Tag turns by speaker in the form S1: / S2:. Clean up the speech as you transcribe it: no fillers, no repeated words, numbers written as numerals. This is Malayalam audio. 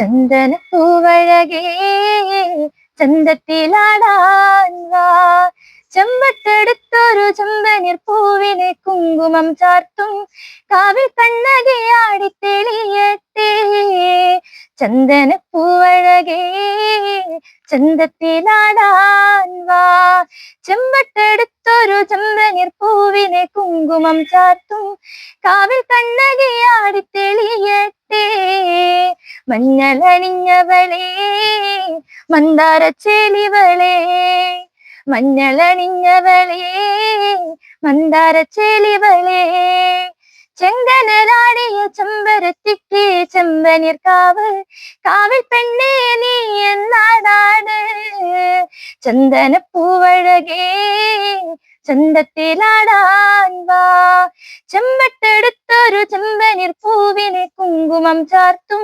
S1: ചന്ദന പൂവഴകേ ചന്തത്തിലാടാൻ വാ, ചെമ്പത്തെടുത്തൊരു ചെമ്പനീർ പൂവിനെ കുങ്കുമം ചാർത്തും കാവിൽ കണ്ണകയാടി തെളിയട്ടെ. ചന്ദന പൂവഴകേ ചന്തത്തിലാടാൻ വാ, ചെമ്പത്തെടുത്തൊരു ചെമ്പനീർ പൂവിനെ കുങ്കുമം ചാർത്തും കാവിൽ കണ്ണകയാടി തെളിയട്ടെ. മഞ്ഞളണിഞ്ഞവളേ മന്ദാരച്ചേലിവളേ, മഞ്ഞളണിഞ്ഞവളേ മന്ദാരച്ചേലിവളേ, ചെങ്കനലാടിയ ചെമ്പരത്തിക്ക് ചെമ്പനീർ കാവൽ കാവൽ പെണ്ണേ നീ എന്നാടാണ്. ചന്ദന പൂവഴകേ ചന്തത്തിലാടാൻ വാ, ചെമ്പട്ടെടുത്തൊരു ചെമ്പനീർ പൂവിനെ കുങ്കുമം ചാർത്തും